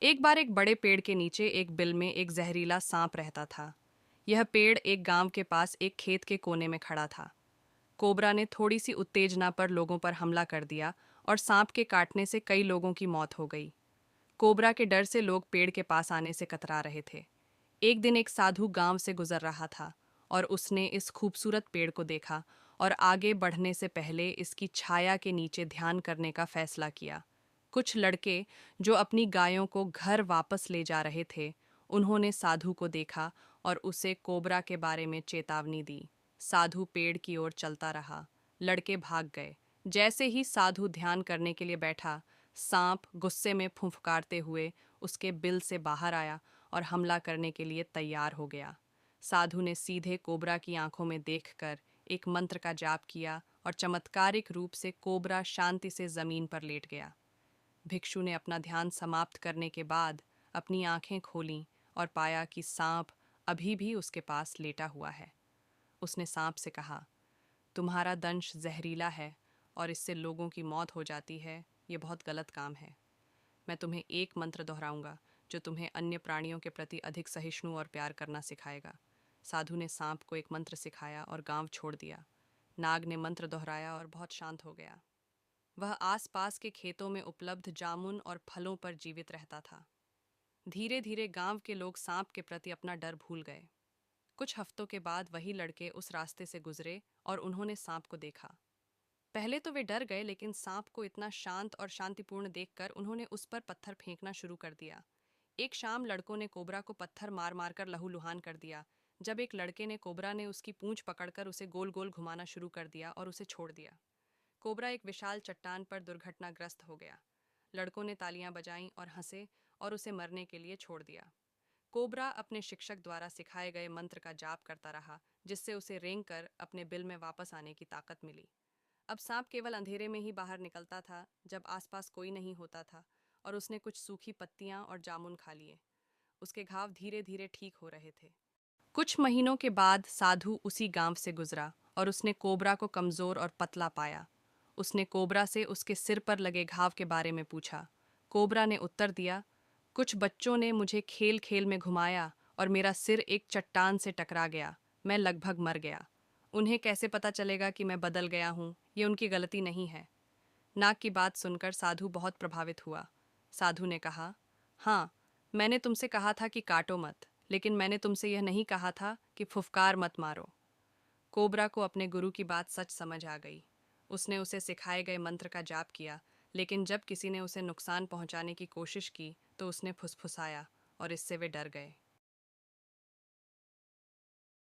एक बार एक बड़े पेड़ के नीचे एक बिल में एक जहरीला सांप रहता था। यह पेड़ एक गांव के पास एक खेत के कोने में खड़ा था। कोबरा ने थोड़ी सी उत्तेजना पर लोगों पर हमला कर दिया और सांप के काटने से कई लोगों की मौत हो गई। कोबरा के डर से लोग पेड़ के पास आने से कतरा रहे थे। एक दिन एक साधु गांव से गुजर रहा था और उसने इस खूबसूरत पेड़ को देखा और आगे बढ़ने से पहले इसकी छाया के नीचे ध्यान करने का फैसला किया। कुछ लड़के जो अपनी गायों को घर वापस ले जा रहे थे, उन्होंने साधु को देखा और उसे कोबरा के बारे में चेतावनी दी। साधु पेड़ की ओर चलता रहा। लड़के भाग गए। जैसे ही साधु ध्यान करने के लिए बैठा, सांप गुस्से में फुंफकारते हुए उसके बिल से बाहर आया और हमला करने के लिए तैयार हो गया। साधु ने सीधे कोबरा की आंखों में देखकर एक मंत्र का जाप किया और चमत्कारिक रूप से कोबरा शांति से जमीन पर लेट गया। भिक्षु ने अपना ध्यान समाप्त करने के बाद अपनी आंखें खोलीं और पाया कि सांप अभी भी उसके पास लेटा हुआ है। उसने सांप से कहा, तुम्हारा दंश जहरीला है और इससे लोगों की मौत हो जाती है। ये बहुत गलत काम है। मैं तुम्हें एक मंत्र दोहराऊंगा जो तुम्हें अन्य प्राणियों के प्रति अधिक सहिष्णु और प्यार करना सिखाएगा। साधु ने सांप को एक मंत्र सिखाया और गांव छोड़ दिया। नाग ने मंत्र दोहराया और बहुत शांत हो गया। वह आसपास के खेतों में उपलब्ध जामुन और फलों पर जीवित रहता था। धीरे धीरे गांव के लोग सांप के प्रति अपना डर भूल गए। कुछ हफ्तों के बाद वही लड़के उस रास्ते से गुजरे और उन्होंने सांप को देखा। पहले तो वे डर गए, लेकिन सांप को इतना शांत और शांतिपूर्ण देखकर उन्होंने उस पर पत्थर फेंकना शुरू कर दिया। एक शाम लड़कों ने कोबरा को पत्थर मार मार कर लहूलुहान कर दिया। जब एक लड़के ने कोबरा ने उसकी पूंछ पकड़कर उसे गोल गोल घुमाना शुरू कर दिया और उसे छोड़ दिया। कोबरा एक विशाल चट्टान पर दुर्घटनाग्रस्त हो गया। लड़कों ने तालियां बजाईं और हंसे और उसे मरने के लिए छोड़ दिया। कोबरा अपने शिक्षक द्वारा सिखाए गए मंत्र का जाप करता रहा, जिससे उसे रेंग कर अपने बिल में वापस आने की ताकत मिली। अब सांप केवल अंधेरे में ही बाहर निकलता था, जब आसपास कोई नहीं होता था, और उसने कुछ सूखी पत्तियां और जामुन खा लिए। उसके घाव धीरे धीरे ठीक हो रहे थे। कुछ महीनों के बाद साधु उसी गांव से गुजरा और उसने कोबरा को कमजोर और पतला पाया। उसने कोबरा से उसके सिर पर लगे घाव के बारे में पूछा। कोबरा ने उत्तर दिया, कुछ बच्चों ने मुझे खेल खेल में घुमाया और मेरा सिर एक चट्टान से टकरा गया। मैं लगभग मर गया। उन्हें कैसे पता चलेगा कि मैं बदल गया हूँ? ये उनकी गलती नहीं है। नाग की बात सुनकर साधु बहुत प्रभावित हुआ। साधु ने कहा, हाँ, मैंने तुमसे कहा था कि काटो मत, लेकिन मैंने तुमसे यह नहीं कहा था कि फुफकार मत मारो। कोबरा को अपने गुरु की बात सच समझ आ गई। उसने उसे सिखाए गए मंत्र का जाप किया, लेकिन जब किसी ने उसे नुकसान पहुंचाने की कोशिश की तो उसने फुसफुसाया और इससे वे डर गए।